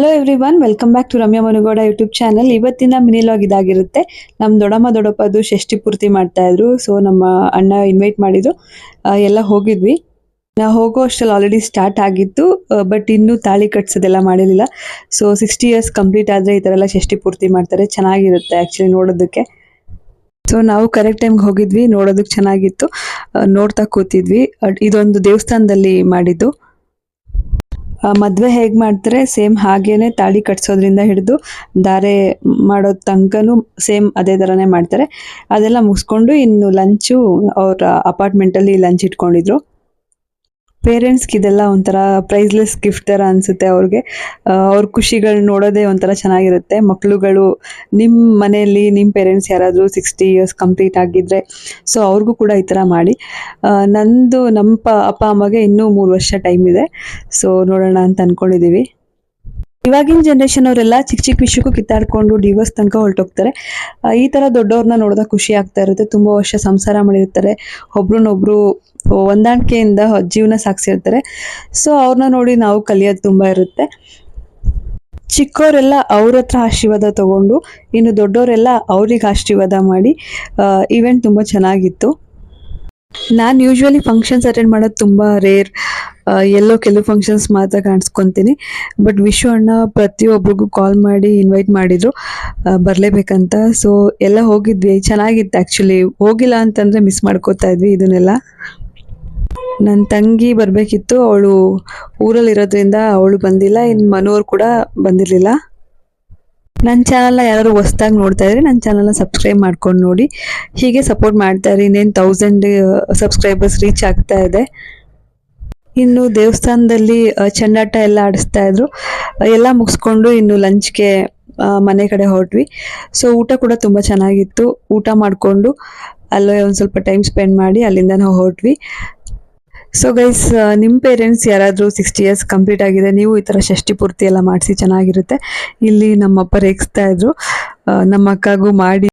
Hello everyone, welcome back to Ramya Manugowda YouTube channel. ಇವತ್ತಿನ mini vlog ಇದಾಗಿರುತ್ತೆ. ನಮ್ಮ ದೊಡ್ಡಮ್ಮ ದೊಡ್ಡಪ್ಪದು ಷಷ್ಠಿ ಪೂರ್ತಿ ಮಾಡ್ತಾ ಇದ್ರು. ಸೊ ನಮ್ಮ ಅಣ್ಣ ಇನ್ವೈಟ್ ಮಾಡಿದ್ರು, ಎಲ್ಲ ಹೋಗಿದ್ವಿ. ನಾವು ಹೋಗೋ ಅಷ್ಟರಲ್ಲಿ ಆಲ್ರೆಡಿ ಸ್ಟಾರ್ಟ್ ಆಗಿತ್ತು, ಬಟ್ ಇನ್ನೂ ತಾಳಿ ಕಟ್ಸೋದೆಲ್ಲ ಮಾಡಿರಲಿಲ್ಲ. ಸೊ 60 ಇಯರ್ಸ್ ಕಂಪ್ಲೀಟ್ ಆದರೆ ಈ ಥರ ಎಲ್ಲ ಷಷ್ಠಿ ಪೂರ್ತಿ ಮಾಡ್ತಾರೆ. ಚೆನ್ನಾಗಿರುತ್ತೆ ಆ್ಯಕ್ಚುಲಿ ನೋಡೋದಕ್ಕೆ. ಸೊ ನಾವು ಕರೆಕ್ಟ್ ಟೈಮ್ಗೆ ಹೋಗಿದ್ವಿ, ನೋಡೋದಕ್ಕೆ ಚೆನ್ನಾಗಿತ್ತು. ನೋಡ್ತಾ ಕೂತಿದ್ವಿ. ಇದೊಂದು ದೇವಸ್ಥಾನದಲ್ಲಿ ಮಾಡಿದ್ದು. ಮದುವೆ ಹೇಗೆ ಮಾಡ್ತಾರೆ ಸೇಮ್ ಹಾಗೇನೆ ತಾಳಿ ಕಟ್ಸೋದ್ರಿಂದ ಹಿಡಿದು ಧಾರೆ ಮಾಡೋ ತನಕನೂ ಸೇಮ್ ಅದೇ ಥರನೇ ಮಾಡ್ತಾರೆ. ಅದೆಲ್ಲ ಮುಗಿಸ್ಕೊಂಡು ಇನ್ನು ಲಂಚು ಅವ್ರ ಅಪಾರ್ಟ್ಮೆಂಟಲ್ಲಿ ಲಂಚ್ ಇಟ್ಕೊಂಡಿದ್ರು. ಪೇರೆಂಟ್ಸ್ಗೆ ಇದೆಲ್ಲ ಒಂಥರ ಪ್ರೈಸ್ಲೆಸ್ ಗಿಫ್ಟ್ ಥರ ಅನಿಸುತ್ತೆ ಅವ್ರಿಗೆ. ಅವ್ರ ಖುಷಿಗಳು ನೋಡೋದೇ ಒಂಥರ ಚೆನ್ನಾಗಿರುತ್ತೆ. ಮಕ್ಕಳುಗಳು ನಿಮ್ಮ ಮನೆಯಲ್ಲಿ ನಿಮ್ಮ ಪೇರೆಂಟ್ಸ್ ಯಾರಾದರೂ 60 ಇಯರ್ಸ್ ಕಂಪ್ಲೀಟ್ ಆಗಿದ್ದರೆ ಸೊ ಅವ್ರಿಗೂ ಕೂಡ ಈ ಥರ ಮಾಡಿ. ನಮ್ಮ ಅಪ್ಪ ಅಮ್ಮಗೆ ಇನ್ನೂ 3 ವರ್ಷ ಟೈಮ್ ಇದೆ. ಸೊ ನೋಡೋಣ ಅಂತ ಅಂದ್ಕೊಂಡಿದ್ದೀವಿ. ಇವಾಗಿನ ಜನ್ರೇಷನ್ ಅವರೆಲ್ಲ ಚಿಕ್ಕ ಚಿಕ್ಕ ವಿಷಯಕ್ಕೂ ಕಿತ್ತಾಡ್ಕೊಂಡು ಡಿವೋರ್ಸ್ ತನಕ ಹೊರಟೋಗ್ತಾರೆ. ಈ ಥರ ದೊಡ್ಡವ್ರನ್ನ ನೋಡಿದಾಗ ಖುಷಿ ಆಗ್ತಾ ಇರುತ್ತೆ. ತುಂಬ ವರ್ಷ ಸಂಸಾರ ಮಾಡಿರ್ತಾರೆ, ಒಬ್ರನ್ನೊಬ್ರು ಹೊಂದಾಣಿಕೆಯಿಂದ ಜೀವನ ಸಾಗಿಸಿರ್ತಾರೆ. ಸೊ ಅವ್ರನ್ನ ನೋಡಿ ನಾವು ಕಲಿಯೋದು ತುಂಬ ಇರುತ್ತೆ. ಚಿಕ್ಕವರೆಲ್ಲ ಅವ್ರ ಹತ್ರ ಆಶೀರ್ವಾದ ತಗೊಂಡು ಇನ್ನು ದೊಡ್ಡವರೆಲ್ಲ ಅವ್ರಿಗೆ ಆಶೀರ್ವಾದ ಮಾಡಿ ಇವೆಂಟ್ ತುಂಬ ಚೆನ್ನಾಗಿತ್ತು. ನಾನು ಯೂಶ್ವಲಿ ಫಂಕ್ಷನ್ಸ್ ಅಟೆಂಡ್ ಮಾಡೋದು ತುಂಬ ರೇರ್. ಎಲ್ಲೋ ಕೆಲವು ಫಂಕ್ಷನ್ಸ್ ಮಾತ್ರ ಕಾಣಿಸ್ಕೊತೀನಿ. ಬಟ್ ವಿಶು ಅಣ್ಣ ಪ್ರತಿಯೊಬ್ಬರಿಗೂ ಕಾಲ್ ಮಾಡಿ ಇನ್ವೈಟ್ ಮಾಡಿದರು ಬರಲೇಬೇಕಂತ. ಸೊ ಎಲ್ಲ ಹೋಗಿದ್ವಿ, ಚೆನ್ನಾಗಿತ್ತು ಆ್ಯಕ್ಚುಲಿ. ಹೋಗಿಲ್ಲ ಅಂತಂದರೆ ಮಿಸ್ ಮಾಡ್ಕೋತಾ ಇದ್ವಿ ಇದನ್ನೆಲ್ಲ. ನನ್ನ ತಂಗಿ ಬರಬೇಕಿತ್ತು, ಅವಳು ಊರಲ್ಲಿರೋದ್ರಿಂದ ಅವಳು ಬಂದಿಲ್ಲ. ಇನ್ನು ಮನೋರು ಕೂಡ ಬಂದಿರಲಿಲ್ಲ. ನನ್ನ ಚಾನಲ್ನ ಯಾರು ಹೊಸ್ದಾಗಿ ನೋಡ್ತಾ ಇದ್ರೆ ನನ್ನ ಚಾನಲ್ನ ಸಬ್ಸ್ಕ್ರೈಬ್ ಮಾಡ್ಕೊಂಡು ನೋಡಿ, ಹೀಗೆ ಸಪೋರ್ಟ್ ಮಾಡ್ತಾ ಇರಿ. ಇನ್ನೇನು 1000 ಸಬ್ಸ್ಕ್ರೈಬರ್ಸ್ ರೀಚ್ ಆಗ್ತಾ ಇದೆ. ಇನ್ನು ದೇವಸ್ಥಾನದಲ್ಲಿ ಚೆಂಡಾಟ ಎಲ್ಲ ಆಡಿಸ್ತಾ ಇದ್ರು. ಎಲ್ಲ ಮುಗಿಸ್ಕೊಂಡು ಇನ್ನು ಲಂಚ್ಗೆ ಮನೆ ಕಡೆ ಹೊರಟ್ವಿ. ಸೊ ಊಟ ಕೂಡ ತುಂಬ ಚೆನ್ನಾಗಿತ್ತು. ಊಟ ಮಾಡಿಕೊಂಡು ಅಲ್ಲೇ ಒಂದು ಸ್ವಲ್ಪ ಟೈಮ್ ಸ್ಪೆಂಡ್ ಮಾಡಿ ಅಲ್ಲಿಂದ ನಾವು ಹೊರಟ್ವಿ. ಸೊ ಗೈಸ್, ನಿಮ್ಮ ಪೇರೆಂಟ್ಸ್ ಯಾರಾದರೂ 60 ಇಯರ್ಸ್ ಕಂಪ್ಲೀಟ್ ಆಗಿದೆ, ನೀವು ಈ ಥರ ಷಷ್ಠಿ ಪೂರ್ತಿ ಎಲ್ಲ ಮಾಡಿಸಿ ಚೆನ್ನಾಗಿರುತ್ತೆ. ಇಲ್ಲಿ ನಮ್ಮಪ್ಪ ರೇಗಿಸ್ತಾ ಇದ್ರು, ನಮ್ಮ ಅಕ್ಕಗೂ ಮಾಡಿ